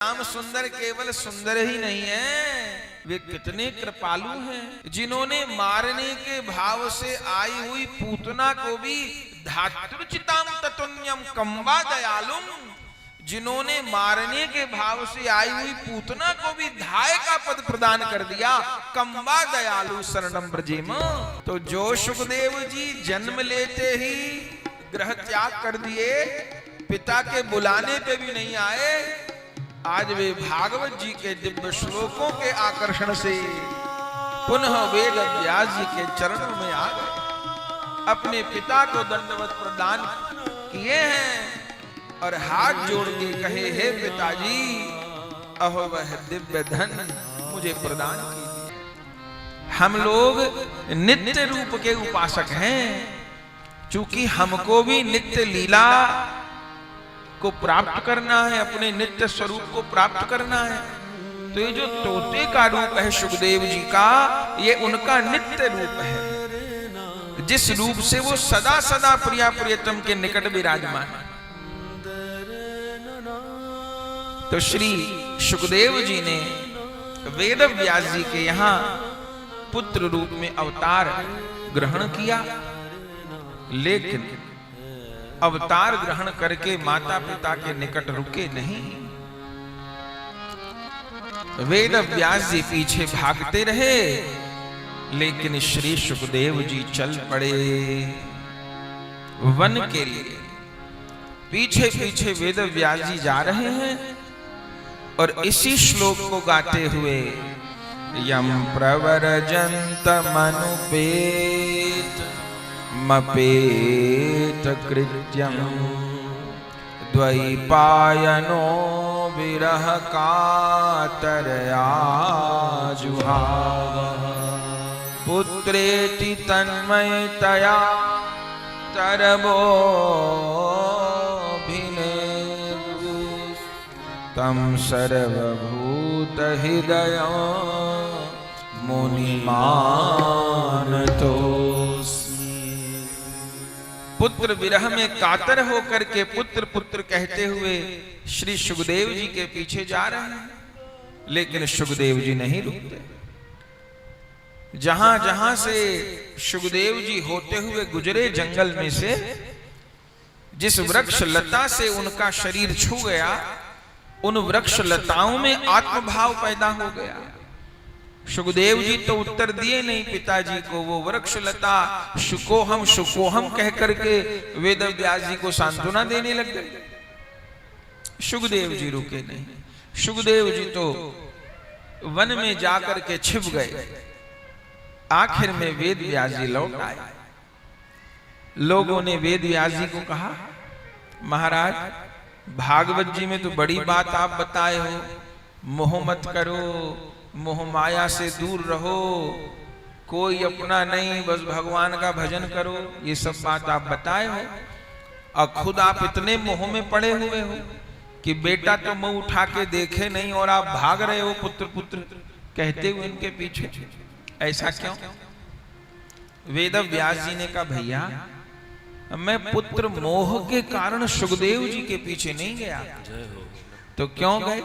राम सुंदर केवल सुंदर ही नहीं है, वे कितने कृपालु हैं, जिन्होंने मारने के भाव से आई हुई पूतना को भी धातृचिताम ततुन्यम कम्बा दयालुम, जिन्होंने मारने के भाव से आई हुई पूतना को भी धाय का पद प्रदान कर दिया, कम्बा दयालु शरणम ब्रजेम। तो जो सुखदेव जी जन्म लेते ही ग्रह त्याग कर दिए, पिता के बुलाने पे भी नहीं आए, आज वे भागवत जी के दिव्य श्लोकों के आकर्षण से पुनः वेद व्यास जी के चरणों में आ गए, अपने पिता को दंडवत प्रदान किए हैं और हाथ जोड़ के कहे, हे पिताजी, अहो वह दिव्य धन मुझे प्रदान कीजिए। हम लोग नित्य रूप के उपासक हैं, चूंकि हमको भी नित्य लीला को प्राप्त करना है, अपने नित्य स्वरूप को प्राप्त करना है। तो ये जो तोते का रूप है सुखदेव जी का, ये उनका नित्य रूप है, जिस रूप से वो सदा सदा प्रिया प्रियतम के निकट विराजमान है। तो श्री सुखदेव जी ने वेद व्यास जी के यहाँ पुत्र रूप में अवतार ग्रहण किया, लेकिन अवतार ग्रहण करके माता पिता के निकट रुके नहीं। वेद व्यास जी पीछे भागते रहे, लेकिन श्री सुखदेव जी चल पड़े वन के लिए। पीछे पीछे वेद व्यास जी जा रहे हैं और इसी श्लोक को गाते हुए, यम प्रवरजंत मनुपेत मपेत कृत्यम द्वैपायनो विरह कातरया जुहावः पुत्रेति तन्मयतया तरवोभिनेदु तं सर्वभूत हृदय मुनिमानतोऽस्मि। पुत्र विरह में कातर होकर के पुत्र पुत्र कहते हुए श्री सुखदेव जी के पीछे जा रहे हैं, लेकिन सुखदेव जी नहीं रुकते। जहां जहां से सुखदेव जी होते हुए गुजरे जंगल में से, जिस वृक्ष लता से उनका शरीर छू गया, उन वृक्ष लताओं में आत्मभाव पैदा हो गया। सुखदेव जी तो उत्तर दिए नहीं पिताजी को, वो वृक्ष लता सुकोहम कह करके वेद व्यास जी को सांत्वना देने लग गए। सुखदेव जी रुके नहीं। सुखदेव जी तो वन में जाकर के छिप गए। आखिर में वेद व्यास जी लौट आए। लोगों ने वेद व्यास जी को कहा, महाराज, भागवत जी में तो बड़ी बात आप बताए हो, मोह मत करो, मोह माया से दूर रहो, कोई अपना नहीं, बस भगवान का भजन करो, ये सब बात आप बताए हो, और खुद आप इतने मोह में पड़े हुए हो कि बेटा तो मुंह उठा के देखे नहीं और आप भाग रहे हो पुत्र पुत्र कहते हुए इनके पीछे। ऐसा क्यों? वेद व्यास जी ने कहा, भैया, मैं पुत्र मोह के कारण सुखदेव जी के पीछे नहीं गया। तो क्यों गए?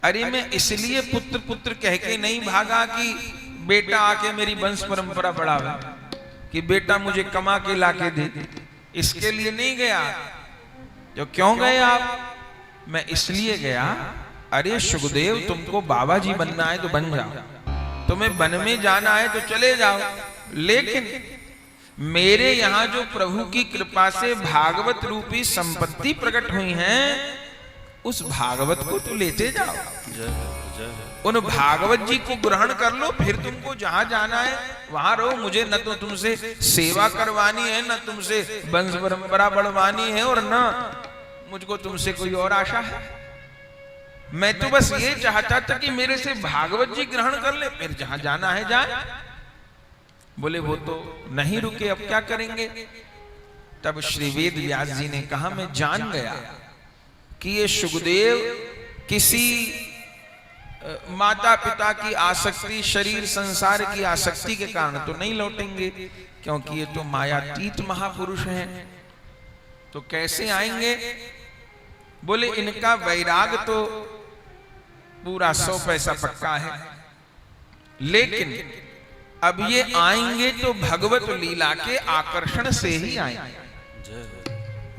अरे मैं इसलिए पुत्र पुत्र कह के नहीं भागा कि बेटा आके मेरी वंश परंपरा बढ़ावे, कि बेटा मुझे कमा के लाके दे, इसके लिए नहीं गया। जो क्यों गए आप? मैं इसलिए गया, अरे सुखदेव, तुमको बाबा जी बनना है तो बन जाओ, तुम्हें वन में जाना है तो चले जाओ, लेकिन मेरे यहाँ जो प्रभु की कृपा से भागवत रूपी संपत्ति प्रकट हुई है, उस भागवत को तो लेते जाओ, उन भागवत जी को ग्रहण कर लो, फिर तुमको जहां जाना है वहां रहो। मुझे न तो तुमसे सेवा करवानी है, न तुमसे वंश परंपरा बढ़वानी है, और न मुझको तुमसे कोई और आशा है। मैं तो बस ये चाहता था कि मेरे से भागवत जी ग्रहण कर ले, फिर जहां जाना है जाए। बोले वो तो नहीं रुके, अब क्या करेंगे? तब श्री वेद व्यास जी ने कहा, मैं जान गया कि ये सुखदेव किसी माता पिता की आसक्ति, शरीर संसार की आसक्ति के कारण तो नहीं लौटेंगे, क्योंकि ये तो मायातीत महापुरुष हैं। तो कैसे आएंगे? बोले इनका वैराग तो पूरा 100 पैसा पक्का है। लेकिन अब ये आएंगे तो भगवत लीला के आकर्षण से ही आएंगे।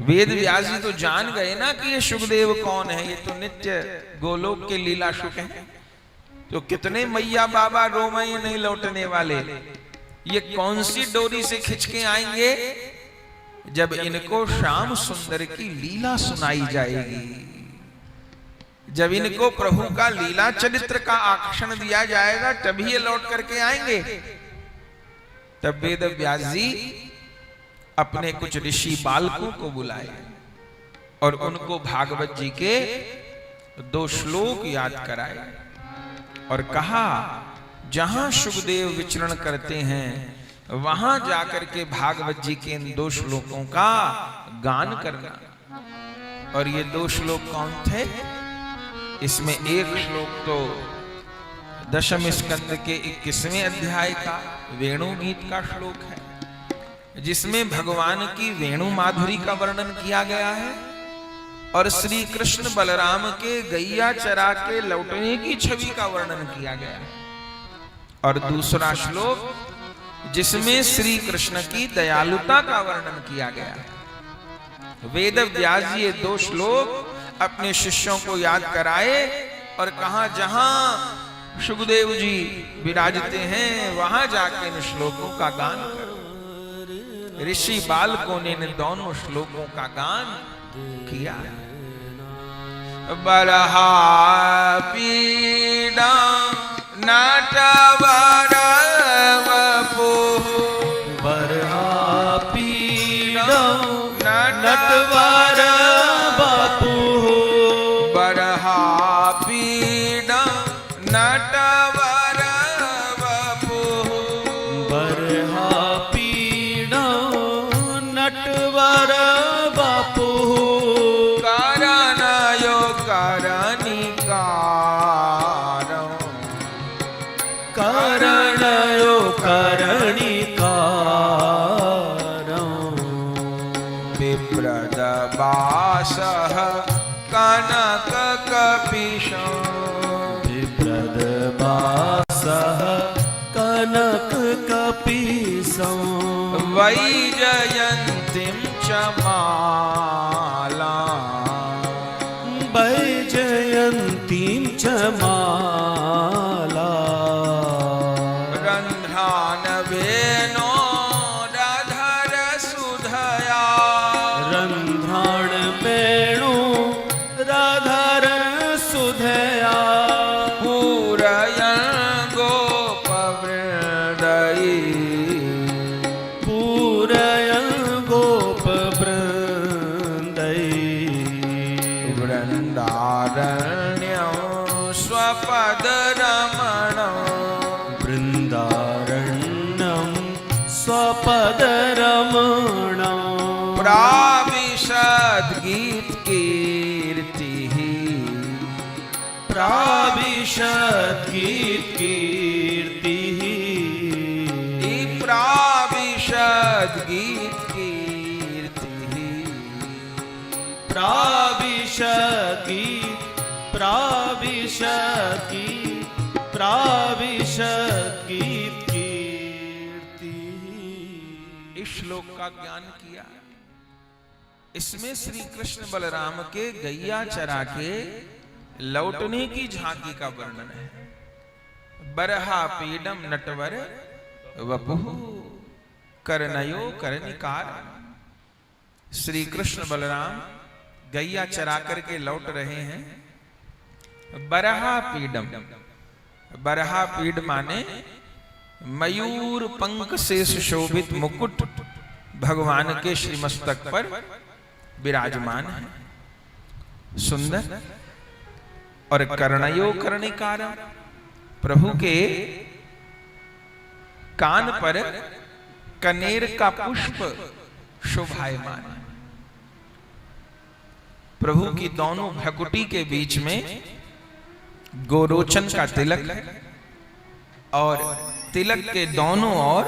वेद व्यास जी तो जान गए ना कि ये सुखदेव कौन है, ये तो नित्य गोलोक के लीला सुख हैं। तो कितने मैया बाबा रोमई नहीं लौटने वाले, ये कौन सी डोरी से खिंच के आएंगे जब इनको श्याम सुंदर की लीला सुनाई जाएगी, जब इनको प्रभु का लीला चरित्र का आकर्षण दिया जाएगा, तभी ये लौट करके आएंगे। तब वेद व्यास जी अपने कुछ ऋषि बालकों को बुलाए और उनको भागवत जी के 2 श्लोक याद कराए और कहा जहां सुखदेव विचरण करते हैं वहां जाकर के भागवत जी के इन 2 श्लोकों का गान करना। और ये 2 श्लोक कौन थे? इसमें एक श्लोक तो 10वें स्कंद के 21वें अध्याय का वेणु गीत का श्लोक है, जिसमें भगवान की वेणु माधुरी का वर्णन किया गया है और श्री कृष्ण बलराम के गैया चरा के लौटने की छवि का वर्णन किया गया है। और दूसरा श्लोक जिसमें श्री कृष्ण की दयालुता का वर्णन किया गया है। वेद व्यास जी ये 2 श्लोक अपने शिष्यों को याद कराए और कहा जहां सुखदेव जी विराजते हैं वहां जाके इन श्लोकों का गान करो। ऋषि बालकों ने इन दोनों श्लोकों का गान किया। बरहा पीड़ा नटवर वपुः, बरहा पीड़ा नटवर वपुः, बरहा पीड़ा नटवर वपुः, बरहा पीड़ा नटवर वपुः, करनयो करनिकारं, करणयो करणिकारं, विप्रदवासः कनककपिशं, विप्रदवासः कनककपिशं, वैजयन्तीं च मालां, वैजयन्तीं च माला, रन्ध्रानवेनो राधर सुधया, रन्ध्राण वेणु राधर सुधया, पूरयन् गोपवृन्दै, पूरयन् गोपवृन्दै, वृन्दारण्यं स्वपदरमणं, वृन्दारण्यं स्वपदरमणं, प्राविशद् गीतकीर्तिः, प्राविशद् गीतकीर्तिः, प्राविशद् गीतकीर्तिः, प्राविशद् गीत, प्राविशद् गीत, प्राविशद् गीतकीर्तिः। इस श्लोक का ज्ञान किया। इसमें श्री कृष्ण बलराम के गैया चरा के लौटने की झांकी का वर्णन है। बरहा पीडम नटवर वपुः, करनयो करनिकार। श्री कृष्ण बलराम गैया चरा करके लौट रहे हैं। बरहा पीडम, बरहा पीड माने मयूर पंख से सुशोभित मुकुट भगवान के श्रीमस्तक पर विराजमान है, सुंदर। और कर्णयो कर्णिकार, प्रभु के कान पर कनेर का पुष्प शोभायमान है। प्रभु की दोनों भ्रकुटी के बीच में गोरोचन का तिलक है और तिलक के दोनों ओर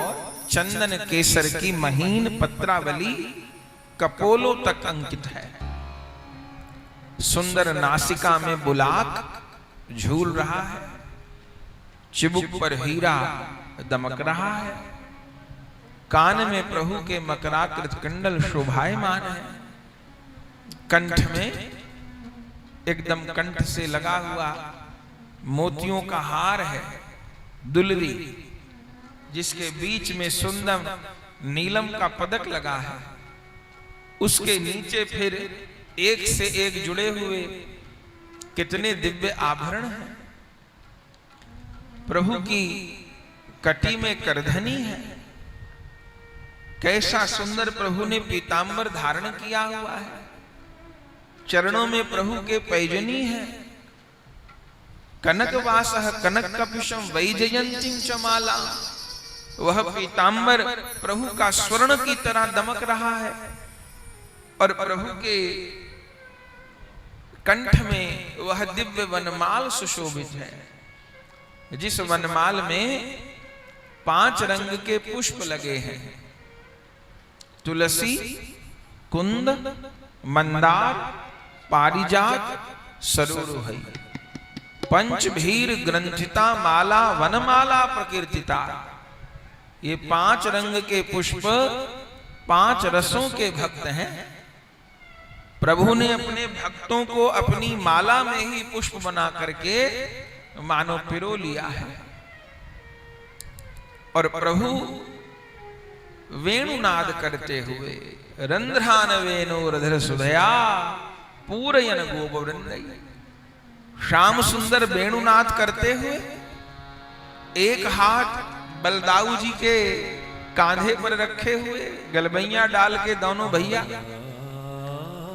चंदन केसर की महीन पत्रावली कपोलों तक अंकित है। सुंदर नासिका में बुलाक झूल रहा है, चिबुक पर हीरा दमक रहा है, कान में प्रभु के मकराकृत कुंडल शोभायमान है, कंठ में एकदम कंठ से लगा हुआ मोतियों का हार है, दुलरी, जिसके बीच में सुंदर नीलम का पदक लगा है, उसके नीचे फिर एक से एक जुड़े हुए कितने दिव्य आभरण हैं। प्रभु की कटी में करधनी है, कैसा सुंदर प्रभु ने पीतांबर धारण किया हुआ है, चरणों में प्रभु के पैजनी है, कनक वासः कनक कपिशम वैजयंतीं च माला, वह पीतांबर प्रभु का स्वर्ण की तरह दमक रहा है, और प्रभु के कंठ में वह दिव्य वनमाल सुशोभित है, जिस वनमाल में 5 रंग के पुष्प लगे हैं, तुलसी, कुंद, मंदार, पारिजात, सरोरुहई, पंचभीर ग्रंथिता माला वनमाला प्रकीर्तिता। ये 5 रंग के पुष्प 5 रसों के भक्त हैं। प्रभु ने अपने भक्तों को अपनी माला में ही पुष्प बना करके मानो पिरो लिया है। और प्रभु वेणुनाद करते हुए रंध्रान वेणुरधर सुधया पूरयन गोपवृंदई, श्याम सुंदर वेणुनाद करते हुए एक हाथ बलदाऊ जी के कांधे पर रखे हुए, गलबैया डाल के दोनों भैया,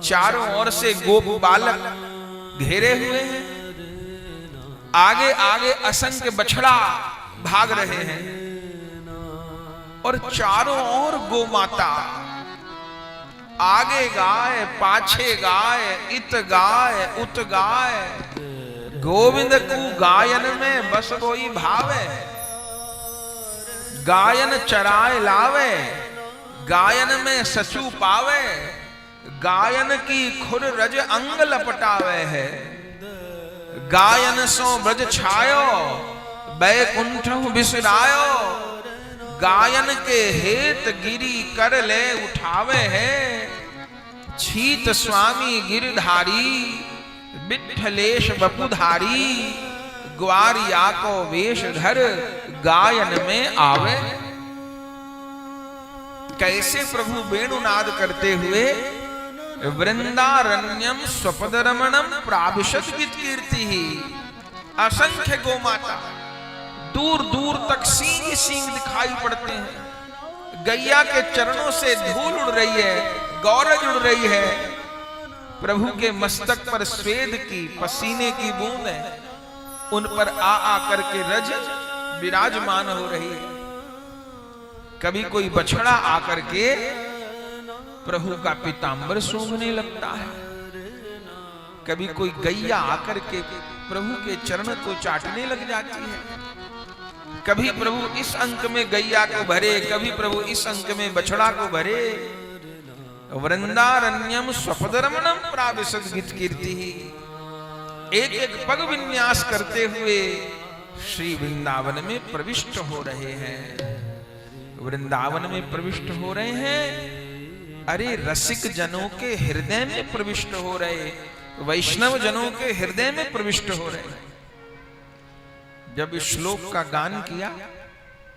चारों ओर से गोप बालक घेरे हुए हैं, आगे आगे असंख्य बछड़ा भाग रहे हैं, और चारों ओर गो माता, आगे गाय, पाछे गाय, इत गाय, उत गाय, गोविंद को गायन में बस कोई भावे, गायन चराए लावे, गायन में सचू पावे, गायन की खुर रज अंग लपटावे है, गायन सो ब्रज छायो बैकुंठ बिसरायो, गायन के हेत गिरी कर ले उठावे है, छीत स्वामी गिरधारी विठलेश बपुधारी, ग्वारिया को वेश धर गायन में आवे। कैसे प्रभु वेणुनाद करते हुए वृंदारण्यम स्वपदरमणम प्राविशत कीर्ति ही, असंख्य गोमाता दूर दूर तक सींग सींग दिखाई पड़ते हैं, गैया के चरणों से धूल उड़ रही है, गौरज उड़ रही है, प्रभु के मस्तक पर स्वेद की पसीने की बूंद है, उन पर आ करके रज विराजमान हो रही है। कभी कोई बछड़ा आकर के प्रभु का पीतांबर सूंघने लगता है, कभी कोई गैया आकर के प्रभु के चरण को चाटने लग जाती है, कभी प्रभु इस अंक में गैया को भरे, कभी प्रभु इस अंक में बछड़ा को भरे। वृंदारण्यम स्वपदरमणम प्राविशत कीर्ति, एक एक पग विन्यास करते हुए श्री वृंदावन में प्रविष्ट हो रहे हैं, वृंदावन में प्रविष्ट हो रहे हैं। अरे रसिक जनों के हृदय में प्रविष्ट हो रहे, वैष्णव जनों के हृदय में प्रविष्ट हो रहे। जब इस श्लोक का गान किया,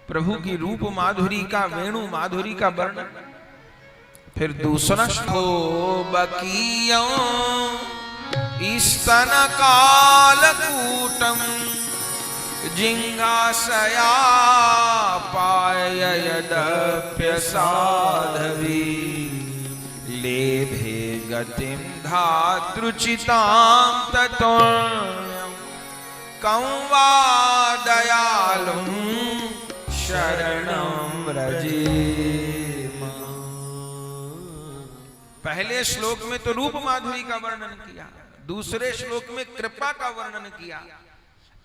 प्रभु की रूप माधुरी का, वेणु माधुरी का वर्णन, फिर दूसरा श्लोक बकियों स्तन कालकूटम जिंगासया पाययदप्य साधवी लेभे गतिम धातृचितां ततोऽन्यं कं वा दयालुं शरणं व्रजेम। पहले श्लोक में तो रूप माधुरी का वर्णन किया, दूसरे श्लोक में कृपा का वर्णन किया।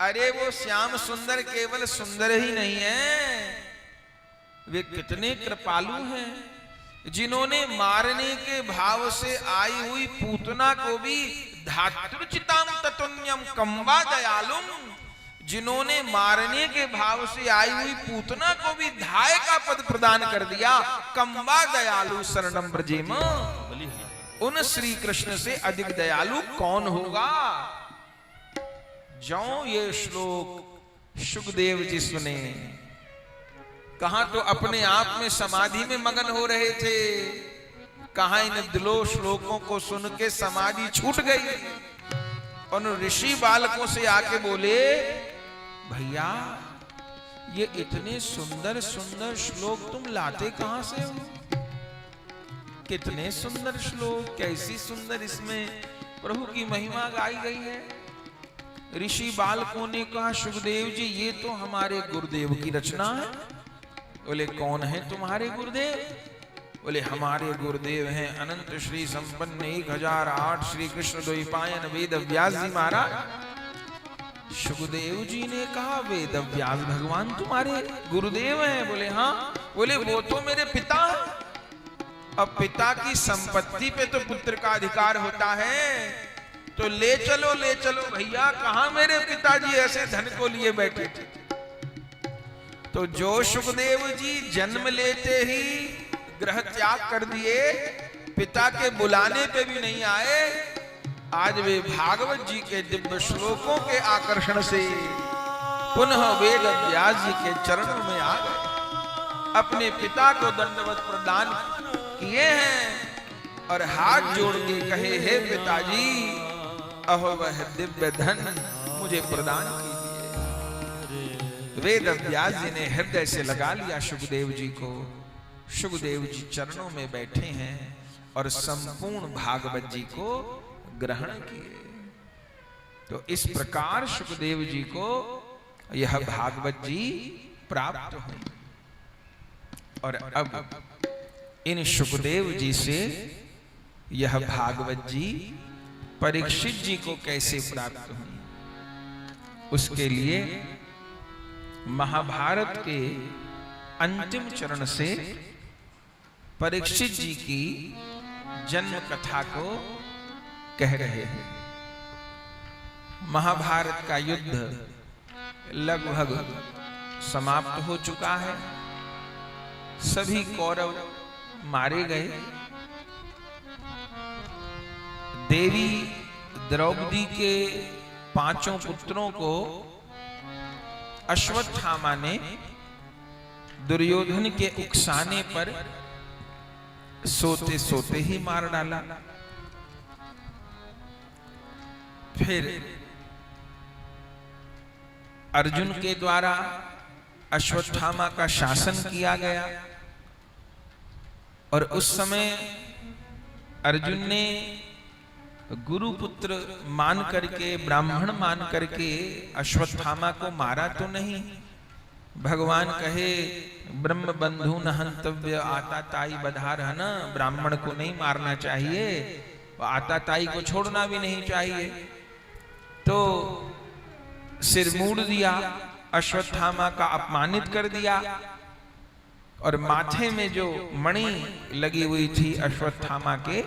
अरे वो श्याम सुंदर केवल सुंदर ही नहीं है, वे कितने कृपालु हैं, जिन्होंने मारने के भाव से आई हुई पूतना को भी धातृचिताम ततुन्यम कम्बा दयालुम, जिन्होंने मारने के भाव से आई हुई पूतना को भी धाय का पद प्रदान कर दिया, कम्बा दयालु शरणम ब्रजेम, उन श्री कृष्ण से अधिक दयालु कौन होगा। जो ये श्लोक सुखदेव जी सुने, कहां तो अपने आप में समाधि में मगन हो रहे थे, कहां इन दिलो श्लोकों को सुन के समाधि छूट गई। उन ऋषि बालकों से आके बोले, भैया ये इतने सुंदर सुंदर श्लोक तुम लाते कहां से हो? कितने सुंदर श्लोक, कैसी सुंदर इसमें प्रभु की महिमा गाई गई है। ऋषि बालकों ने कहा, सुखदेव जी ये तो हमारे गुरुदेव की रचना है। बोले कौन है तुम्हारे गुरुदेव? बोले हमारे गुरुदेव हैं अनंत श्री संपन्न 1008 श्री कृष्ण द्वैपायन वेद व्यास जी महाराज। सुखदेव जी ने कहा, वेद व्यास भगवान तुम्हारे गुरुदेव हैं? बोले हाँ। बोले वो तो मेरे पिता है। अब पिता की संपत्ति पे तो पुत्र का अधिकार होता है, तो ले चलो भैया, कहां मेरे पिताजी ऐसे धन को लिए बैठे थे। तो जो सुखदेव जी जन्म लेते ही ग्रह त्याग कर दिए, पिता के बुलाने पे भी नहीं आए, आज वे भागवत जी के दिव्य श्लोकों के आकर्षण से पुनः वेद व्यास जी के चरणों में आ गए, अपने पिता को दंडवत प्रदान किए हैं और हाथ जोड़ के कहे, हे पिताजी अहो वह दिव्य धन मुझे प्रदान कीजिए। वेद व्यास जी ने हृदय से लगा लिया सुखदेव जी को। सुखदेव जी चरणों में बैठे हैं और संपूर्ण भागवत जी को ग्रहण किए। तो इस प्रकार सुखदेव जी को यह भागवत जी प्राप्त हुई। और अब इन सुखदेव जी से यह भागवत जी परीक्षित जी को कैसे प्राप्त हुई, उसके लिए महाभारत के अंतिम चरण से परीक्षित जी की जन्म कथा को कह रहे हैं। महाभारत का युद्ध लगभग समाप्त हो चुका है। सभी कौरव मारे गए। देवी द्रौपदी के 5 पुत्रों को अश्वत्थामा ने दुर्योधन के उकसाने पर सोते सोते ही मार डाला। फिर अर्जुन के द्वारा अश्वत्थामा का शासन किया गया और उस समय अर्जुन ने गुरुपुत्र मान करके, ब्राह्मण मान करके अश्वत्थामा को मारा तो नहीं। भगवान कहे ब्रह्म बंधु न हंतव्य आता ताई बधार है ना, ब्राह्मण को नहीं मारना चाहिए, आता ताई को छोड़ना भी नहीं चाहिए। तो सिर मूड़ दिया, अश्वत्थामा का अपमानित कर दिया और माथे में जो मणि लगी हुई थी अश्वत्थामा के,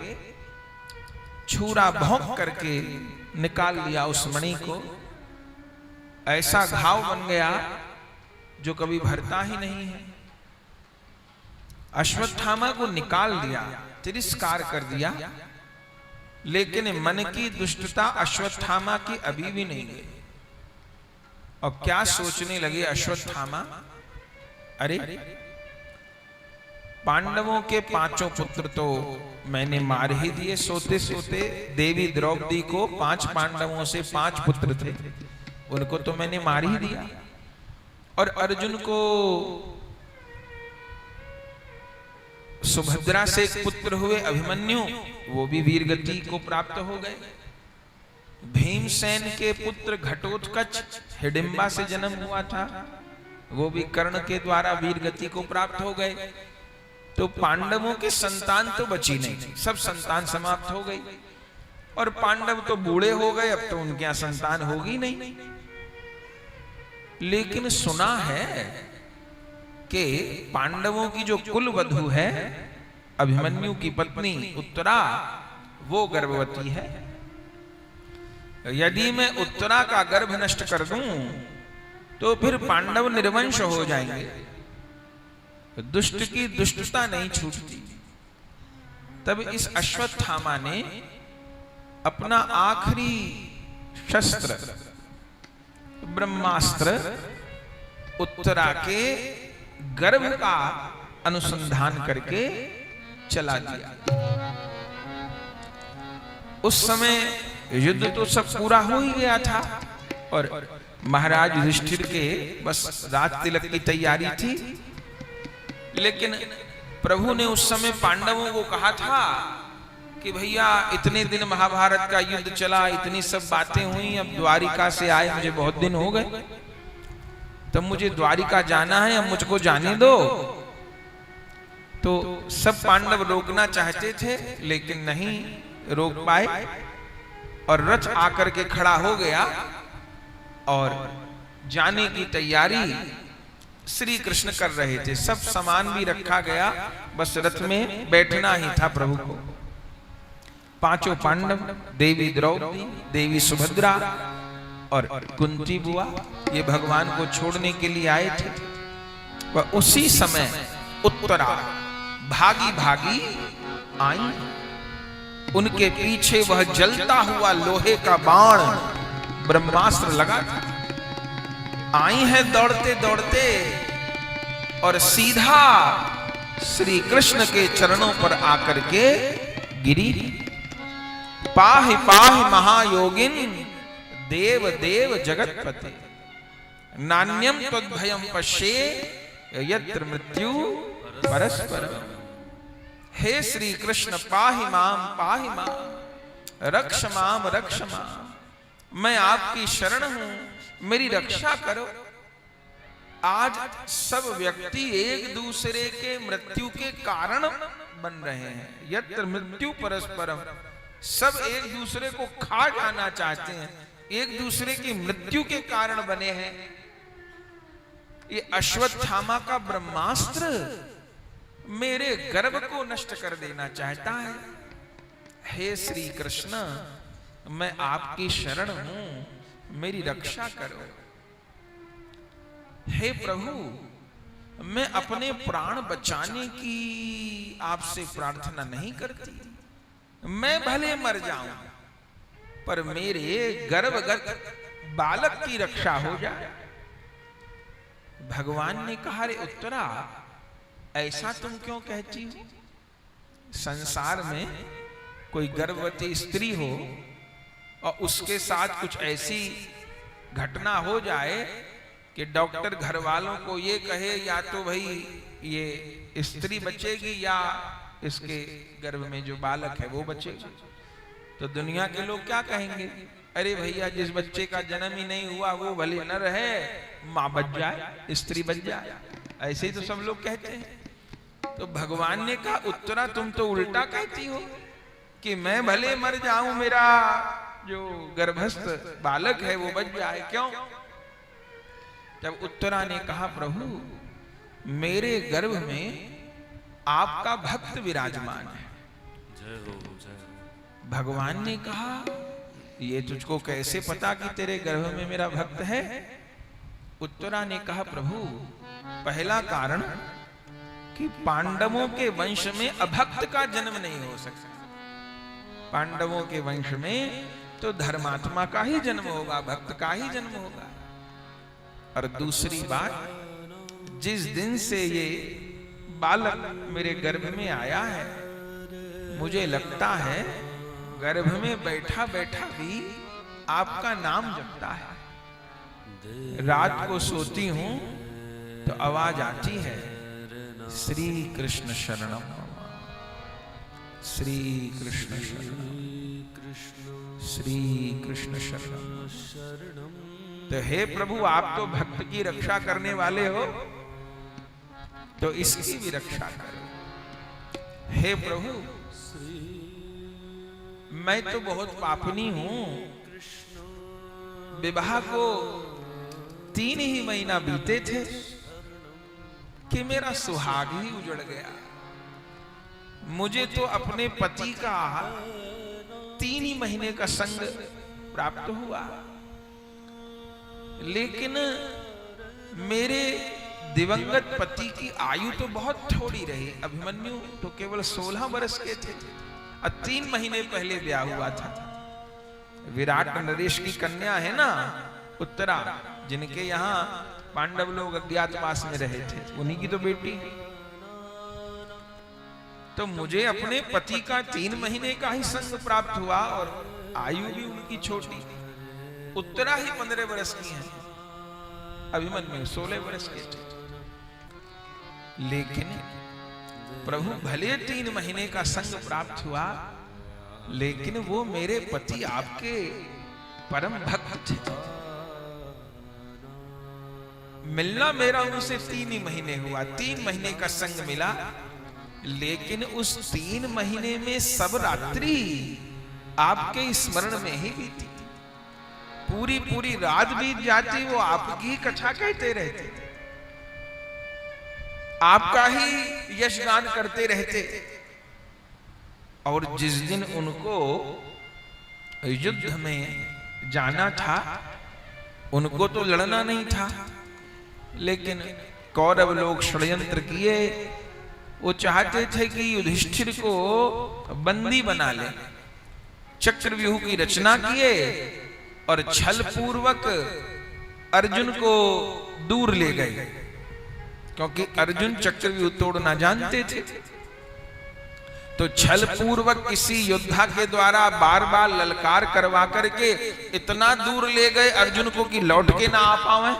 छुरा भौंक करके निकाल लिया उस मणि को। ऐसा घाव बन गया जो कभी भरता ही नहीं है। अश्वत्थामा को निकाल दिया, तिरस्कार कर दिया, लेकिन मन की दुष्टता अश्वत्थामा की अभी भी नहीं गई। और क्या सोचने लगे अश्वत्थामा, अरे पांडवों के 5 पुत्र तो मैंने मार ही दिए सोते सोते। देवी द्रौपदी को 5 पांडवों से 5 पुत्र थे, उनको तो मैंने मार ही दिया। और अर्जुन को सुभद्रा से एक पुत्र हुए अभिमन्यु, वो भी वीर गति को प्राप्त हो गए। भीमसेन के पुत्र घटोत्कच हिडिंबा से जन्म हुआ था, वो भी कर्ण के द्वारा वीर गति को प्राप्त हो गए। तो पांडवों के संतान तो बची नहीं, सब संतान समाप्त हो गई। और पांडव तो बूढ़े हो गए, अब तो उनके यहां संतान होगी नहीं। लेकिन सुना है कि पांडवों की जो कुल वधू है अभिमन्यु की पत्नी उत्तरा वो गर्भवती है। यदि मैं उत्तरा का गर्भ नष्ट कर दूं तो फिर पांडव निर्वंश हो जाएंगे। दुष्ट की दुष्टता नहीं छूटती। तब इस अश्वत्थामा ने अपना आखिरी शस्त्र ब्रह्मास्त्र उत्तरा के गर्भ का अनुसंधान करके चला दिया। उस समय युद्ध तो सब पूरा हो ही गया था और महाराज युधिष्ठिर के बस राज तिलक की तैयारी थी। लेकिन प्रभु ने उस समय पांडवों को कहा था कि भैया इतने दिन महाभारत का युद्ध चला, इतनी सब बातें हुई, अब द्वारिका से आए मुझे बहुत दिन हो गए, तब मुझे द्वारिका जाना है, अब मुझको जाने दो। तो सब पांडव रोकना चाहते थे लेकिन नहीं रोक पाए और रथ आकर के खड़ा हो गया और जाने की तैयारी श्री कृष्ण कर रहे थे। सब सामान भी रखा गया, बस रथ में बैठना ही था प्रभु को। पांचों पांडव, देवी द्रौपदी, देवी सुभद्रा और कुंती बुआ, ये भगवान को छोड़ने के लिए आए थे। वह उसी समय उत्तरा भागी भागी आई। उनके पीछे वह जलता हुआ लोहे का बाण ब्रह्मास्त्र लगा था। आई है दौड़ते दौड़ते और सीधा श्री कृष्ण के चरणों पर आकर के गिरी। पाहि पाहि महायोगिन देव देव जगतपते नान्यम तद्भयं पश्ये यत्र मृत्यु परस्परम। हे श्री कृष्ण पाहि माम रक्ष माम रक्ष माम। मैं आपकी शरण हूं, मेरी रक्षा करो। आज सब व्यक्ति एक दूसरे के मृत्यु के कारण बन रहे हैं। यत्र मृत्यु परस्परम, सब एक दूसरे को खा जाना चाहते हैं, एक दूसरे की मृत्यु के कारण बने हैं। ये अश्वत्थामा का ब्रह्मास्त्र मेरे गर्भ को नष्ट कर देना चाहता है। हे श्री कृष्ण, मैं आपकी शरण हूं, मेरी रक्षा करो। हे प्रभु, मैं अपने प्राण बचाने की आपसे प्रार्थना नहीं करती। मैं भले मर जाऊं पर मेरे गर्भगत बालक की रक्षा हो जाए। भगवान ने कहा, रे उत्तरा, ऐसा तुम क्यों कहती हो? संसार में कोई गर्भवती स्त्री हो और उसके साथ कुछ ऐसी घटना हो जाए कि डॉक्टर घर वालों को ये कहे या तो भाई ये स्त्री बचेगी या इसके गर्भ में जो बालक है वो बचेगा, तो दुनिया के लोग क्या कहेंगे? अरे भैया, जिस बच्चे का जन्म ही नहीं हुआ वो भले न रहे, मां बच जाए, स्त्री बच जाए। ऐसे ही तो सब लोग कहते हैं। तो भगवान ने कहा, उत्तरा तुम तो उल्टा कहती हो कि मैं भले मर जाऊं, मेरा जो गर्भस्थ बालक है वो बच जाए। क्यों? जब उत्तरा ने कहा, प्रभु मेरे गर्भ में आपका भक्त विराजमान है। भगवान ने कहा, ये तुझको कैसे पता कि तेरे गर्भ में मेरा भक्त है? उत्तरा ने कहा, प्रभु पहला कारण कि पांडवों के वंश में अभक्त का जन्म नहीं हो सकता। पांडवों के वंश में तो धर्मात्मा का ही जन्म होगा, भक्त का ही जन्म होगा। और दूसरी बात, जिस दिन से ये बालक मेरे गर्भ में आया है, मुझे लगता है गर्भ में बैठा बैठा भी आपका नाम जपता है। रात को सोती हूं तो आवाज आती है, श्री कृष्ण शरणम, श्री कृष्ण शरणम, श्री कृष्ण शरणम। तो हे प्रभु, आप तो भक्त की रक्षा करने वाले हो, तो इसकी भी रक्षा करो। हे प्रभु, मैं तो बहुत पापनी हूं। विवाह को 3 ही महीना बीते थे कि मेरा सुहाग ही उजड़ गया। मुझे तो अपने पति का 3 ही महीने का संग प्राप्त हुआ, लेकिन मेरे दिवंगत पति की आयु तो बहुत थोड़ी रही। अभिमन्यु तो केवल 16 वर्ष के थे और 3 महीने पहले ब्याह हुआ था। विराट नरेश की कन्या है ना उत्तरा, जिनके यहाँ पांडव लोग अज्ञातवास में रहे थे, उन्हीं की तो बेटी। तो मुझे अपने पति का 3 महीने का ही संग प्राप्त हुआ और आयु भी उनकी छोटी। उत्तरा ही 15 वर्ष की है, अभिमन्यु 16 वर्ष के थे। लेकिन प्रभु भले 3 महीने का संग प्राप्त हुआ, लेकिन वो मेरे पति आपके परम भक्त थे। मिलना मेरा उनसे 3 ही महीने हुआ, 3 महीने का संग मिला, लेकिन उस 3 महीने में सब रात्रि आपके स्मरण में ही बीती। पूरी पूरी रात बीत जाती, वो आपकी कथा कहते रहते, आपका ही यशगान करते रहते। और जिस दिन उनको युद्ध में जाना था, उनको तो लड़ना नहीं था, लेकिन कौरव लोग षड्यंत्र किए। वो चाहते थे कि युधिष्ठिर को बंदी बना ले, चक्रव्यूह की रचना किए और छल पूर्वक अर्जुन को दूर ले गए, क्योंकि अर्जुन चक्रव्यूह तोड़ना जानते थे। तो छल पूर्वक किसी योद्धा के द्वारा बार बार ललकार करवा करके इतना दूर ले गए अर्जुन को कि लौट के ना आ पावे,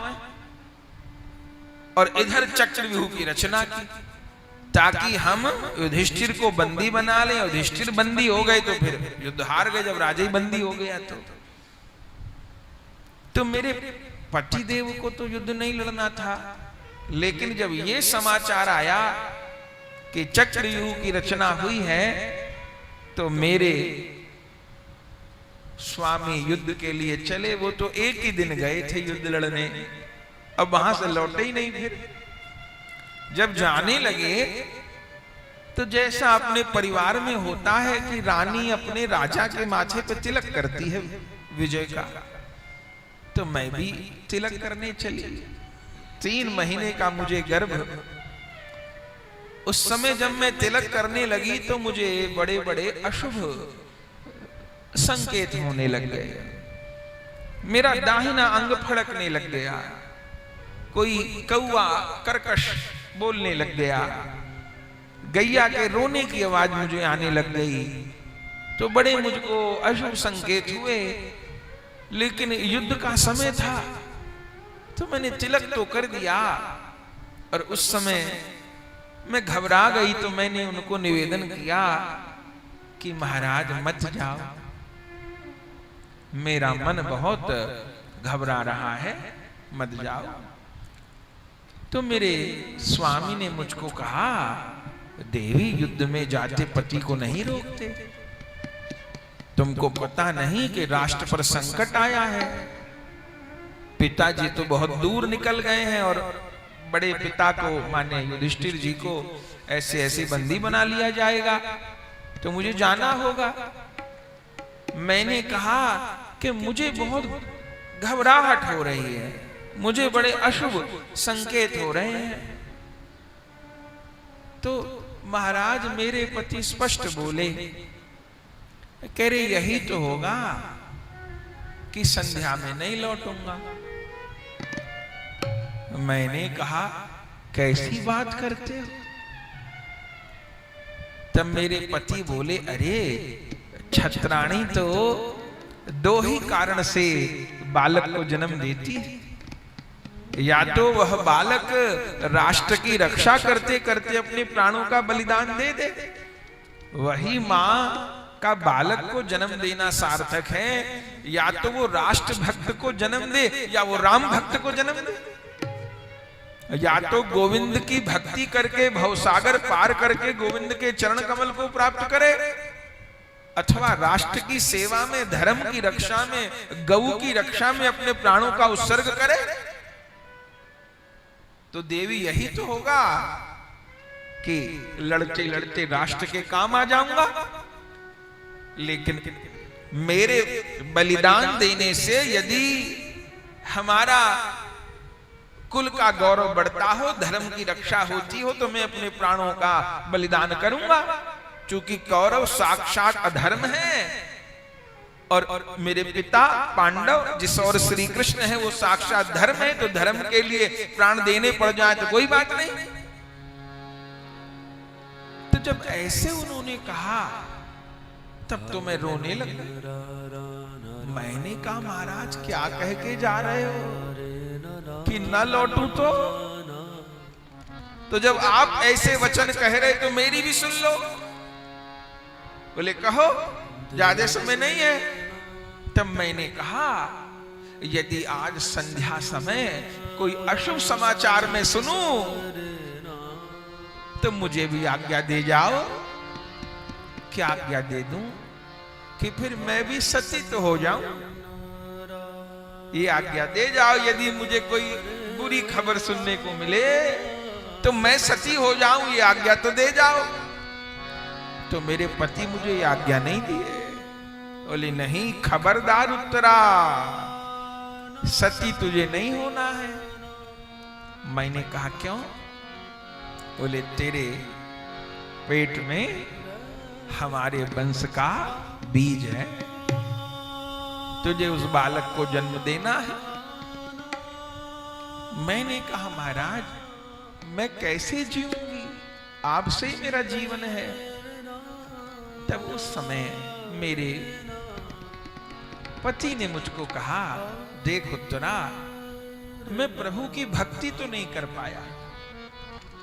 और इधर चक्रव्यूह की रचना की ताकि हम युधिष्ठिर को बंदी बना लें। युधिष्ठिर बंदी हो गए तो फिर युद्ध हार गए, जब राजा ही बंदी हो गया तो मेरे पति देव को तो युद्ध नहीं लड़ना था। लेकिन जब ये समाचार आया कि चक्रव्यूह की रचना हुई है, तो मेरे स्वामी युद्ध के लिए चले। वो तो एक ही दिन गए थे युद्ध लड़ने, अब वहां से लौटे ही नहीं। फिर जब जाने लगे तो जैसा अपने परिवार में होता है कि रानी अपने राजा के माथे पर तिलक करती है विजय का, तो मैं भी तिलक करने चली। 3 महीने का मुझे गर्भ। उस समय जब मैं तिलक करने लगी तो मुझे बड़े बड़े अशुभ संकेत होने लग गए। मेरा दाहिना अंग फड़कने लग गया, कोई कौवा कर्कश बोलने लग गया, गैया के रोने की आवाज मुझे आने लग गई। तो बड़े मुझको अशुभ संकेत हुए। लेकिन युद्ध का समय था तो मैंने तिलक तो कर दिया, और उस समय मैं घबरा गई। तो मैंने उनको निवेदन किया कि महाराज मत जाओ, मेरा मन बहुत घबरा रहा है, मत जाओ। तो मेरे स्वामी ने मुझको कहा, देवी युद्ध में जाते पति को नहीं रोकते, तुमको पता नहीं कि राष्ट्र पर संकट आया है। पिताजी तो बहुत दूर निकल गए हैं और बड़े पिता को माने युधिष्ठिर जी को ऐसे ऐसे बंदी बना लिया जाएगा, तो मुझे जाना होगा। मैंने कहा कि मुझे बहुत घबराहट हो रही है, मुझे बड़े अशुभ संकेत हो रहे हैं। तो महाराज मेरे पति स्पष्ट बोले, कह रहे यही तो होगा कि संध्या में नहीं लौटूंगा। मैंने कहा कैसी बात करते हो? तब मेरे पति बोले, अरे छत्राणी तो 2 ही कारण से बालक को जन्म देती है। या तो वह बालक राष्ट्र की रक्षा करते करते अपने प्राणों का बलिदान दे दे, वही मां का बालक को जन्म देना सार्थक है, या तो वो राष्ट्र भक्त को जन्म दे या वो राम भक्त को जन्म दे, या तो गोविंद की भक्ति करके भवसागर पार करके गोविंद के चरण कमल को प्राप्त करे, अथवा राष्ट्र की सेवा में, धर्म की रक्षा में, गऊ की रक्षा में अपने प्राणों का उत्सर्ग करे। तो देवी यही तो होगा कि लड़ते लड़ते राष्ट्र के काम आ जाऊंगा, लेकिन मेरे बलिदान देने से यदि हमारा कुल का गौरव बढ़ता हो, धर्म की रक्षा होती हो, तो मैं अपने प्राणों का बलिदान करूंगा। क्योंकि कौरव साक्षात अधर्म है और मेरे पिता पांडव जिस और श्री कृष्ण है वो साक्षात धर्म है, तो धर्म के लिए प्राण देने पड़ जाए तो कोई बात नहीं। तो जब ऐसे उन्होंने कहा तब तो मैं रोने लगा। मैंने कहा महाराज क्या कह के जा रहे हो कि न लौटूं तो जब आप ऐसे वचन कह रहे तो मेरी भी सुन लो। बोले कहो, ज्यादा समय नहीं है। तब मैंने कहा यदि आज संध्या समय कोई अशुभ समाचार मैं सुनूं तो मुझे भी आज्ञा दे जाओ। क्या आज्ञा दे दूं कि फिर मैं भी सती तो हो जाऊं? ये आज्ञा दे जाओ, यदि मुझे कोई बुरी खबर सुनने को मिले तो मैं सती हो जाऊं, ये आज्ञा तो दे जाओ। तो मेरे पति मुझे ये आज्ञा नहीं दिए। बोले नहीं, खबरदार उत्तरा, सती तुझे नहीं होना है। मैंने कहा क्यों? बोले तेरे पेट में हमारे वंश का बीज है, तुझे उस बालक को जन्म देना है। मैंने कहा महाराज मैं कैसे जीऊंगी, आपसे ही मेरा जीवन है। तब उस समय मेरे पति ने मुझको कहा देख उत्तरा, मैं प्रभु की भक्ति तो नहीं कर पाया,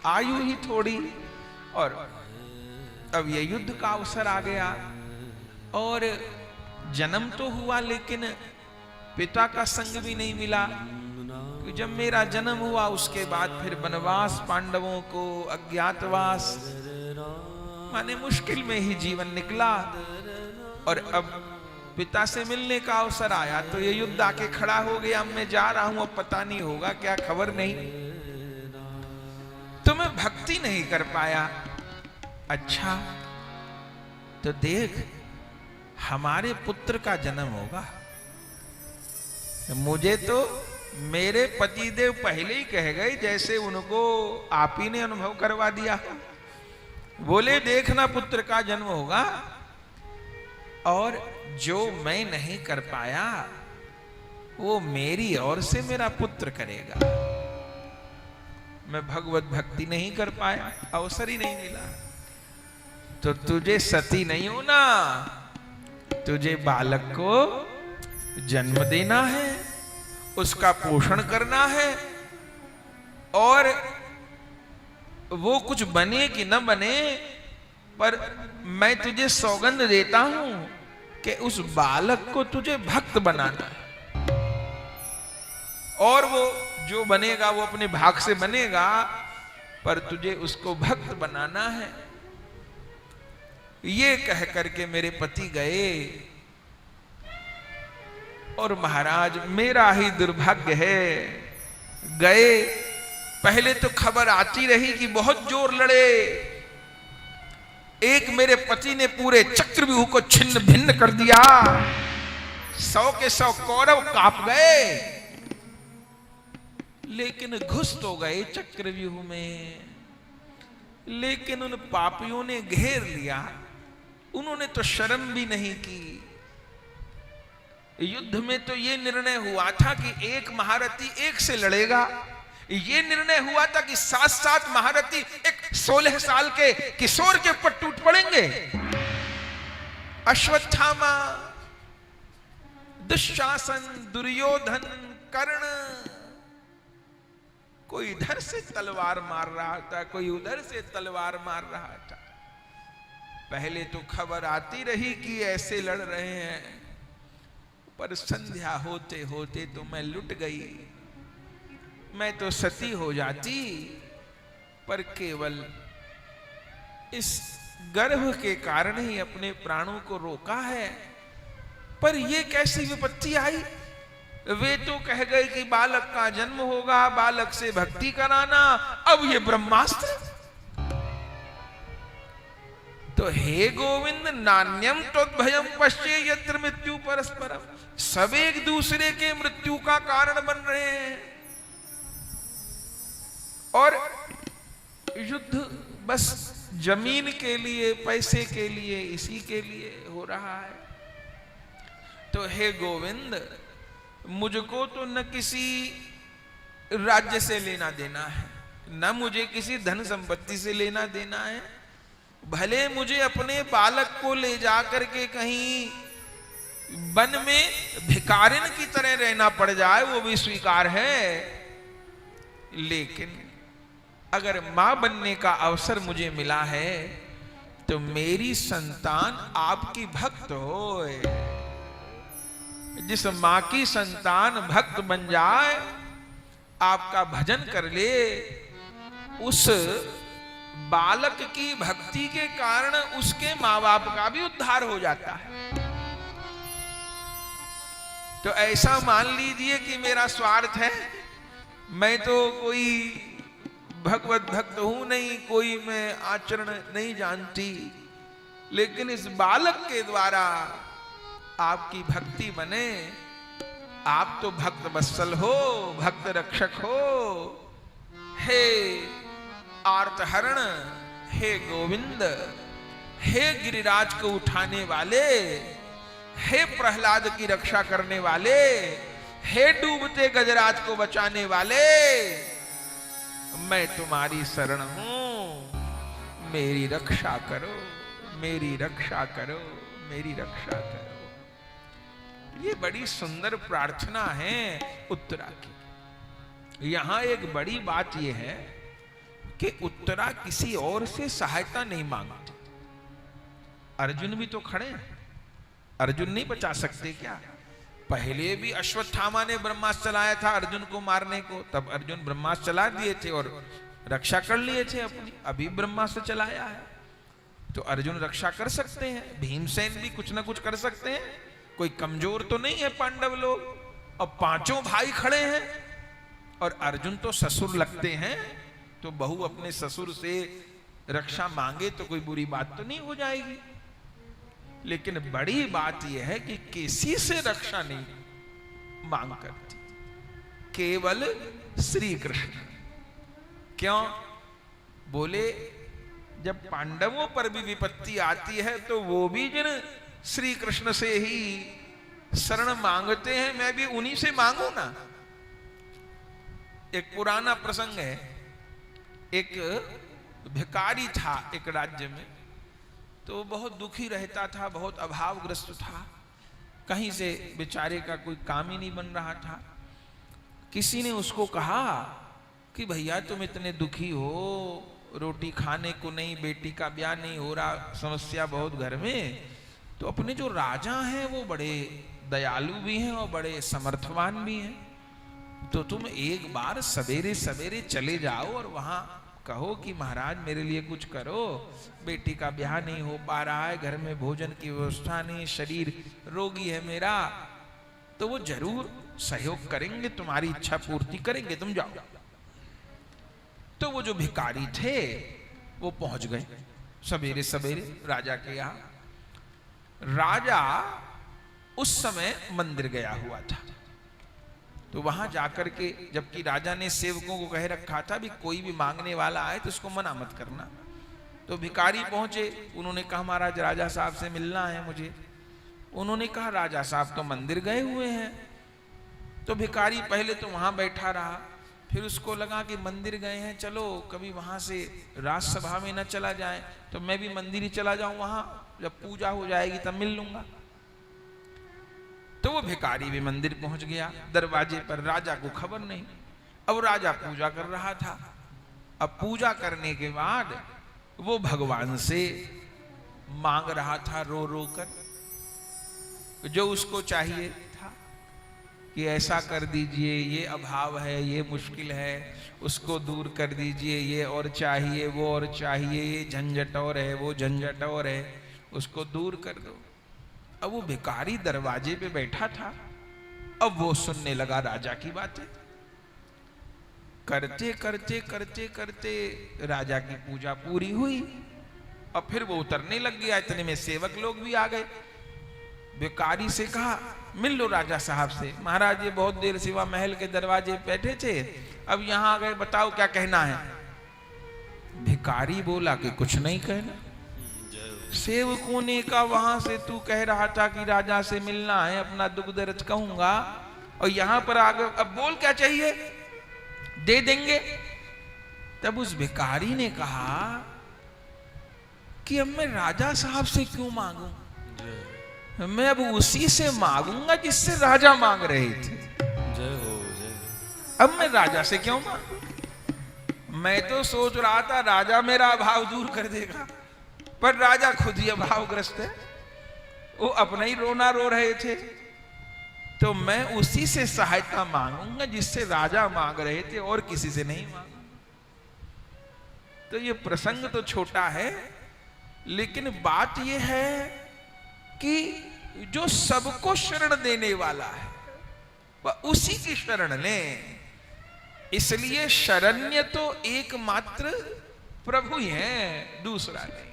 आयु ही थोड़ी, और अब ये युद्ध का अवसर आ गया और जन्म तो हुआ लेकिन पिता का संग भी नहीं मिला। जब मेरा जन्म हुआ उसके बाद फिर वनवास, पांडवों को अज्ञातवास, माने मुश्किल में ही जीवन निकला। और अब पिता से मिलने का अवसर आया तो ये युद्ध आके खड़ा हो गया। मैं जा रहा हूं, अब पता नहीं होगा क्या, खबर नहीं, तो मैं भक्ति नहीं कर पाया। अच्छा तो देख हमारे पुत्र का जन्म होगा। मुझे तो मेरे पतिदेव पहले ही कह गए, जैसे उनको आप ही ने अनुभव करवा दिया। बोले देखना पुत्र का जन्म होगा, और जो मैं नहीं कर पाया वो मेरी ओर से मेरा पुत्र करेगा। मैं भगवत भक्ति नहीं कर पाया, अवसर ही नहीं मिला। तो तुझे सती नहीं होना, तुझे बालक को जन्म देना है, उसका पोषण करना है, और वो कुछ बने कि न बने, पर मैं तुझे सौगंध देता हूं कि उस बालक को तुझे भक्त बनाना है। और वो जो बनेगा वो अपने भाग से बनेगा, पर तुझे उसको भक्त बनाना है। ये कह करके मेरे पति गए। और महाराज मेरा ही दुर्भाग्य है, गए। पहले तो खबर आती रही कि बहुत जोर लड़े। एक मेरे पति ने पूरे चक्रव्यूह को छिन्न भिन्न कर दिया, 100 के 100 कौरव कांप गए, लेकिन घुस तो गए चक्रव्यूह में। लेकिन उन पापियों ने घेर लिया, उन्होंने तो शर्म भी नहीं की। युद्ध में तो ये निर्णय हुआ था कि एक महारथी एक से लड़ेगा। ये निर्णय हुआ था कि 7-7 महारथी एक 16 साल के किशोर के ऊपर टूट पड़ेंगे। अश्वत्थामा, दुशासन, दुर्योधन, कर्ण, कोई इधर से तलवार मार रहा था, कोई उधर से तलवार मार रहा था। पहले तो खबर आती रही कि ऐसे लड़ रहे हैं, पर संध्या होते होते तो मैं लुट गई। मैं तो सती हो जाती, पर केवल इस गर्भ के कारण ही अपने प्राणों को रोका है। पर ये कैसी विपत्ति आई? वे तो कह गए कि बालक का जन्म होगा, बालक से भक्ति कराना, अब ये ब्रह्मास्त्र। तो हे गोविंद नान्यम त्वद्भयम पश्ये यत्र मृत्यु परस्परम, सब एक दूसरे के मृत्यु का कारण बन रहे हैं और युद्ध बस जमीन के लिए, पैसे के लिए, इसी के लिए हो रहा है। तो हे गोविंद मुझको तो न किसी राज्य से लेना देना है, न मुझे किसी धन संपत्ति से लेना देना है। भले मुझे अपने बालक को ले जाकर के कहीं वन में भिखारिन की तरह रहना पड़ जाए वो भी स्वीकार है, लेकिन अगर मां बनने का अवसर मुझे मिला है तो मेरी संतान आपकी भक्त होए। जिस मां की संतान भक्त बन जाए, आपका भजन कर ले, उस बालक की भक्ति के कारण उसके मां बाप का भी उद्धार हो जाता है। तो ऐसा मान लीजिए कि मेरा स्वार्थ है, मैं तो कोई भगवत भक्त हूं नहीं, कोई मैं आचरण नहीं जानती, लेकिन इस बालक के द्वारा आपकी भक्ति बने। आप तो भक्त वत्सल हो, भक्त रक्षक हो। हे आर्तहरण, हे गोविंद, हे गिरिराज को उठाने वाले, हे प्रहलाद की रक्षा करने वाले, हे डूबते गजराज को बचाने वाले, मैं तुम्हारी शरण हूं, मेरी रक्षा करो, मेरी रक्षा करो, मेरी रक्षा करो। ये बड़ी सुंदर प्रार्थना है उत्तरा की। यहां एक बड़ी बात यह है कि उत्तरा किसी और से सहायता नहीं मांगती। अर्जुन भी तो खड़े हैं, अर्जुन नहीं बचा सकते क्या? पहले भी अश्वत्थामा ने ब्रह्मास्त्र चलाया था अर्जुन को मारने को, तब अर्जुन ब्रह्मास्त्र चला दिए थे और रक्षा कर लिए थे अपनी। अभी ब्रह्मास्त्र चलाया है तो अर्जुन रक्षा कर सकते हैं, भीमसेन भी कुछ ना कुछ कर सकते हैं, कोई कमजोर तो नहीं है पांडव लोग। अब पांचों भाई खड़े हैं और अर्जुन तो ससुर लगते हैं, तो बहू अपने ससुर से रक्षा मांगे तो कोई बुरी बात तो नहीं हो जाएगी। लेकिन बड़ी बात यह है कि किसी से रक्षा नहीं मांग करती, केवल श्री कृष्ण। क्यों? बोले जब पांडवों पर भी विपत्ति आती है तो वो भी जिन श्री कृष्ण से ही शरण मांगते हैं, मैं भी उन्हीं से मांगू ना। एक पुराना प्रसंग है, एक भिखारी था एक राज्य में, तो बहुत दुखी रहता था, बहुत अभावग्रस्त था, कहीं से बेचारे का कोई काम ही नहीं बन रहा था। किसी ने उसको कहा कि भैया तुम इतने दुखी हो, रोटी खाने को नहीं, बेटी का ब्याह नहीं हो रहा, समस्या बहुत घर में, तो अपने जो राजा हैं वो बड़े दयालु भी हैं और बड़े समर्थवान भी हैं, तो तुम एक बार सवेरे सवेरे चले जाओ और वहां कहो कि महाराज मेरे लिए कुछ करो, बेटी का ब्याह नहीं हो पा रहा है, घर में भोजन की व्यवस्था नहीं, शरीर रोगी है मेरा, तो वो जरूर सहयोग करेंगे, तुम्हारी इच्छा पूर्ति करेंगे, तुम जाओ। तो वो जो भिखारी थे वो पहुंच गए सवेरे सवेरे राजा के यहाँ। राजा उस समय मंदिर गया हुआ था, तो वहां जाकर के, जबकि राजा ने सेवकों को कह रखा था भी कोई भी मांगने वाला आए तो उसको मना मत करना, तो भिखारी पहुंचे। उन्होंने कहा महाराज राजा साहब से मिलना है मुझे। उन्होंने कहा राजा साहब तो मंदिर गए हुए हैं। तो भिखारी पहले तो वहां बैठा रहा, फिर उसको लगा कि मंदिर गए हैं, चलो कभी वहां से राजसभा में न चला जाए, तो मैं भी मंदिर ही चला जाऊं, वहां जब पूजा हो जाएगी तब मिल लूंगा। तो वो भिखारी भी मंदिर पहुंच गया, दरवाजे पर राजा को खबर नहीं। अब राजा पूजा कर रहा था। अब पूजा करने के बाद वो भगवान से मांग रहा था रो रो कर जो उसको चाहिए था कि ऐसा कर दीजिए, ये अभाव है, ये मुश्किल है, उसको दूर कर दीजिए, ये और चाहिए, वो और चाहिए, ये झंझट और है, वो झंझट और है, उसको दूर कर दो। अब वो भिखारी दरवाजे पे बैठा था, अब वो सुनने लगा राजा की बातें। करते करते करते करते राजा की पूजा पूरी हुई। और फिर वो उतरने लग गया। इतने में सेवक लोग भी आ गए। भिखारी से कहा, मिल लो राजा साहब से। महाराज ये बहुत देर सिवा महल के दरवाजे बैठे थे, अब यहां आ गए, बताओ क्या कहना है। भिखारी बोला कि कुछ नहीं कहना। सेवकों ने कहा, वहां से तू कह रहा था कि राजा से मिलना है, अपना दुख दर्द कहूंगा, और यहां पर आ गए, अब बोल क्या चाहिए, दे देंगे। तब उस भिखारी ने कहा कि अब मैं राजा साहब से क्यों मांगू, मैं अब उसी से मांगूंगा जिससे राजा मांग रहे थे। अब मैं राजा से क्यों मांगू? मैं तो सोच रहा था राजा मेरा अभाव दूर कर देगा, पर राजा खुद ही अभावग्रस्त है, वो अपना ही रोना रो रहे थे, तो मैं उसी से सहायता मांगूंगा जिससे राजा मांग रहे थे, और किसी से नहीं मांगूंगा। तो ये प्रसंग तो छोटा है, लेकिन बात यह है कि जो सबको शरण देने वाला है वह उसी की शरण लें। इसलिए शरण्य तो एकमात्र प्रभु ही है, दूसरा नहीं।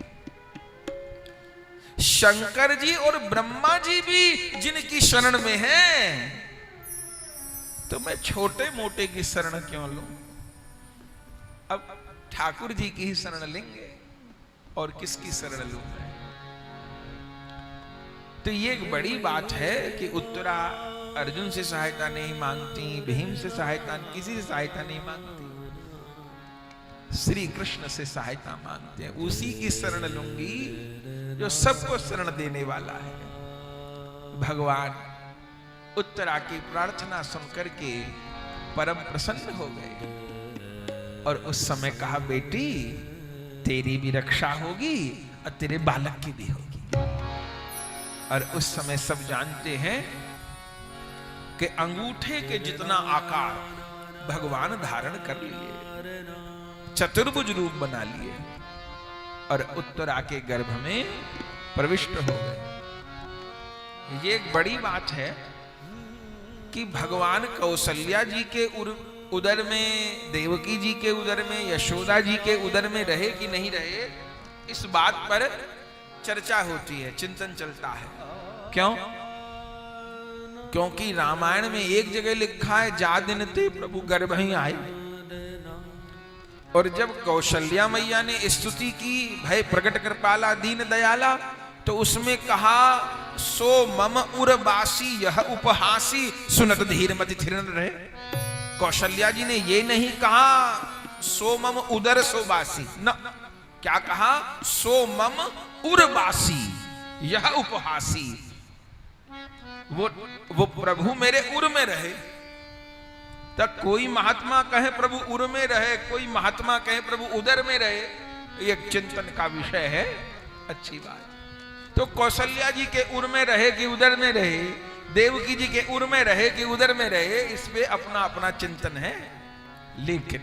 शंकर जी और ब्रह्मा जी भी जिनकी शरण में हैं, तो मैं छोटे मोटे की शरण क्यों लूं? अब ठाकुर जी की ही शरण लेंगे, और किसकी शरण लूं मैं? तो ये एक बड़ी बात है कि उत्तरा अर्जुन से सहायता नहीं मांगती, भीम से सहायता, किसी से सहायता नहीं मांगती, श्री कृष्ण से सहायता मांगते हैं। उसी की शरण लूंगी जो सबको शरण देने वाला है। भगवान उत्तरा की प्रार्थना सुनकर के परम प्रसन्न हो गए, और उस समय कहा, बेटी तेरी भी रक्षा होगी और तेरे बालक की भी होगी। और उस समय सब जानते हैं कि अंगूठे के जितना आकार भगवान धारण कर लिए, चतुर्भुज रूप बना लिए, और उत्तरा के गर्भ में प्रविष्ट हो गए। ये एक बड़ी बात है कि भगवान कौशल्या जी के उदर में, देवकी जी के उदर में, यशोदा जी के उदर में रहे कि नहीं रहे, इस बात पर चर्चा होती है, चिंतन चलता है। क्यों? क्योंकि रामायण में एक जगह लिखा है, जा दिन ते प्रभु गर्भ ही आए, और जब कौशल्या मैया ने स्तुति की, भय प्रकट कृपाला दीन दयाला, तो उसमें कहा, सो मम उर्वासी यह उपहासी सुनत धीर मति थिर न रहे। कौशल्या जी ने ये नहीं कहा सो मम उदर सोबासी, न, क्या कहा, सो मम उर्वासी यह उपहासी, वो प्रभु मेरे उर में रहे। तब कोई महात्मा कहे प्रभु उर में रहे, कोई महात्मा कहे प्रभु उदर में रहे, ये चिंतन का विषय है, अच्छी बात। तो कौशल्या जी के उर में रहे कि उदर में रहे, देवकी जी के उर में रहे कि उदर में रहे, इस पे अपना अपना चिंतन है। लेकिन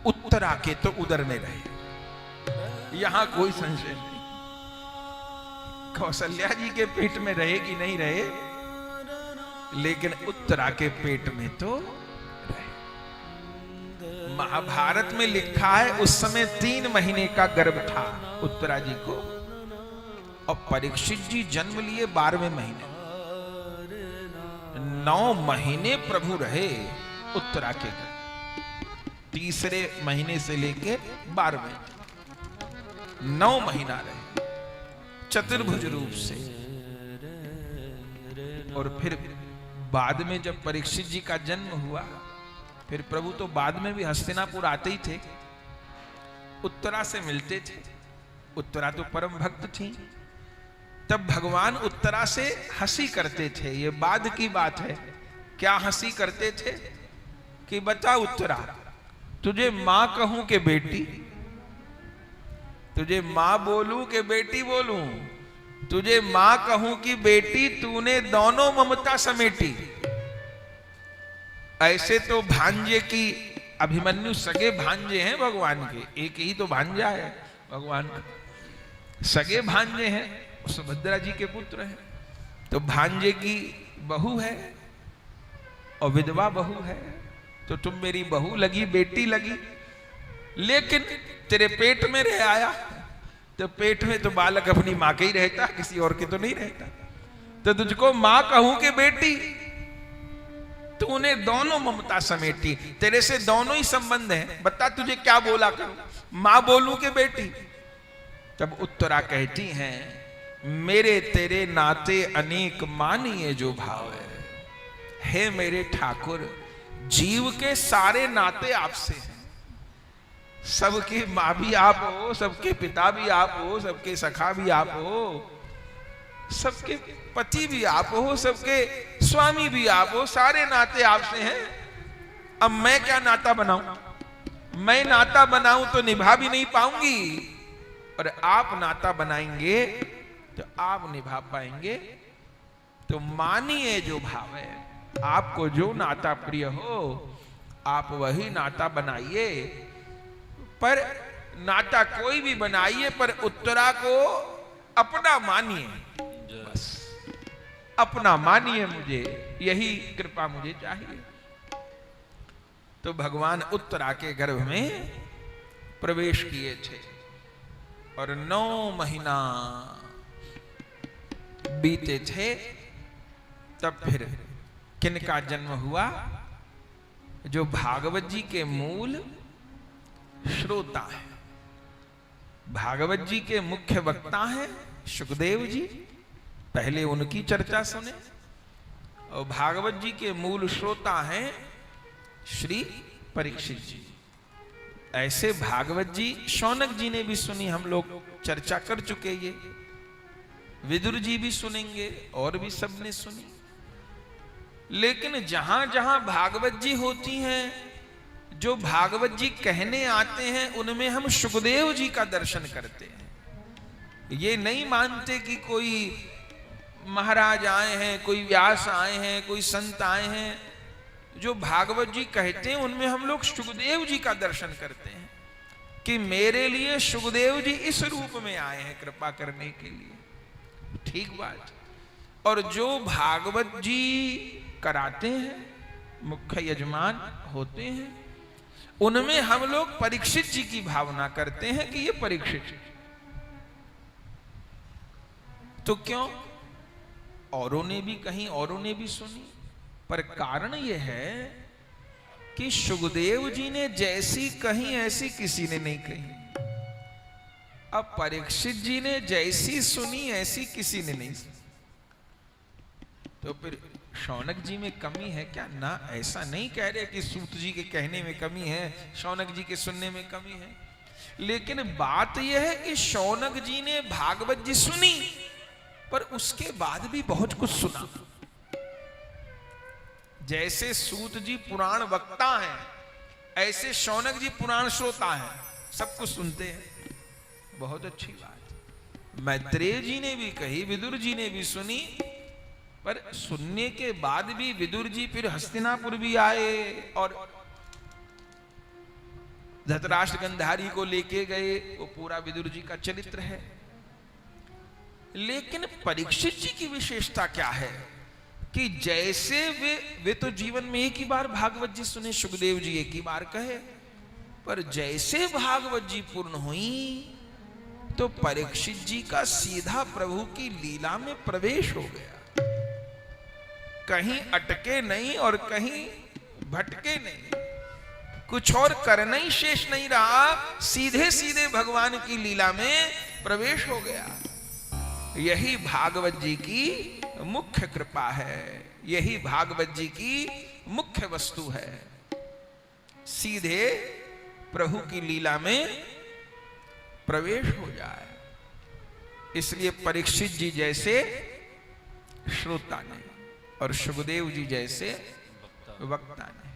उत्तरा के तो उदर में रहे, यहां कोई संशय नहीं। कौशल्या जी के पेट में रहे कि नहीं रहे, लेकिन उत्तरा के पेट में तो रहे। महाभारत में लिखा है उस समय 3 महीने का गर्भ था उत्तरा जी को, और परीक्षित जी जन्म लिए 12वें महीने। 9 महीने प्रभु रहे उत्तरा के घर, तीसरे महीने से लेके 12वें, 9 महीना रहे चतुर्भुज रूप से। और फिर बाद में जब परीक्षित जी का जन्म हुआ, फिर प्रभु तो बाद में भी हस्तिनापुर आते ही थे, उत्तरा से मिलते थे। उत्तरा तो परम भक्त थी। तब भगवान उत्तरा से हंसी करते थे। ये बाद की बात है। क्या हंसी करते थे कि बता उत्तरा, तुझे मां कहूं कि बेटी, तुझे मां बोलूं कि बेटी बोलूं, तुझे मां कहूं कि बेटी, तूने दोनों ममता समेटी। ऐसे तो भांजे की, अभिमन्यु सगे भांजे हैं भगवान के, एक ही तो भांजा है भगवान का, सगे भांजे हैं, सुभद्रा जी के पुत्र हैं। तो भांजे की बहू है और विधवा बहू है, तो तुम मेरी बहू लगी, बेटी लगी, लेकिन तेरे पेट में रह आया, तो पेट में तो बालक अपनी माँ के ही रहता, किसी और के तो नहीं रहता। तो तुझको माँ कहूं कि बेटी, तूने दोनों ममता समेटी, तेरे से दोनों ही संबंध हैं, बता तुझे क्या बोला करूं, माँ बोलूं कि बेटी। तब उत्तरा कहती हैं, मेरे तेरे नाते अनेक मानिए जो भाव है मेरे ठाकुर, जीव के सारे नाते आपसे हैं। सबकी माँ भी आप हो, सबके पिता भी आप हो, सबके सखा भी आप हो, सबके पति भी आप हो, सबके स्वामी भी आप हो, सारे नाते आपसे हैं। अब मैं क्या नाता बनाऊं? मैं नाता बनाऊं तो निभा भी नहीं पाऊंगी, और आप नाता बनाएंगे तो आप निभा पाएंगे। तो मानिए जो भाव है, आपको जो नाता प्रिय हो आप वही नाता बनाइए, पर नाता कोई भी बनाइए, पर उत्तरा को अपना मानिए, बस अपना मानिए, मुझे यही कृपा मुझे चाहिए। तो भगवान उत्तरा के गर्भ में प्रवेश किए थे और 9 महीना बीते थे, तब फिर किनका जन्म हुआ? जो भागवत जी के मूल श्रोता है, भागवत जी के मुख्य वक्ता हैं सुखदेव जी, पहले उनकी चर्चा सुने। और भागवत जी के मूल श्रोता हैं श्री परीक्षित जी। ऐसे भागवत जी शौनक जी ने भी सुनी, हम लोग चर्चा कर चुके, ये विदुर जी भी सुनेंगे और भी सबने सुनी। लेकिन जहां जहां भागवत जी होती हैं, जो भागवत जी कहने आते हैं, उनमें हम सुखदेव जी का दर्शन करते हैं। ये नहीं मानते कि कोई महाराज आए हैं, कोई व्यास आए हैं, कोई संत आए हैं। जो भागवत जी कहते हैं उनमें हम लोग सुखदेव जी का दर्शन करते हैं कि मेरे लिए सुखदेव जी इस रूप में आए हैं कृपा करने के लिए। ठीक बात। और जो भागवत जी कराते हैं, मुख्य यजमान होते हैं, उनमें हम लोग परीक्षित जी की भावना करते हैं कि ये परीक्षित। तो क्यों? औरों ने भी कहीं, औरों ने भी सुनी, पर कारण यह है कि सुखदेव जी ने जैसी कही ऐसी किसी ने नहीं कही। अब परीक्षित जी ने जैसी सुनी ऐसी किसी ने नहीं सुनी। तो फिर शौनक जी में कमी है क्या? ना, ऐसा नहीं कह रहे कि सूत जी के कहने में कमी है, शौनक जी के सुनने में कमी है। लेकिन बात यह है कि शौनक जी ने भागवत जी सुनी, पर उसके बाद भी बहुत कुछ सुना। जैसे सूत जी पुराण वक्ता हैं, ऐसे शौनक जी पुराण श्रोता हैं, सब कुछ सुनते हैं। बहुत अच्छी बात। मैत्रेय जी ने भी कही, विदुर जी ने भी सुनी, पर सुनने के बाद भी विदुर जी फिर हस्तिनापुर भी आए और धृतराष्ट्र गांधारी को लेके गए। वो पूरा विदुर जी का चरित्र है। लेकिन परीक्षित जी की विशेषता क्या है कि जैसे वे तो जीवन में एक ही बार भागवत जी सुने, सुखदेव जी एक ही बार कहे, पर जैसे भागवत जी पूर्ण हुई तो परीक्षित जी का सीधा प्रभु की लीला में प्रवेश हो गया। कहीं अटके नहीं और कहीं भटके नहीं, कुछ और करना ही शेष नहीं रहा, सीधे सीधे भगवान की लीला में प्रवेश हो गया। यही भागवत जी की मुख्य कृपा है, यही भागवत जी की मुख्य वस्तु है। सीधे प्रभु की लीला में प्रवेश हो जाए। इसलिए परीक्षित जी जैसे श्रोता ने और सुखदेव जी जैसे वक्ता ने।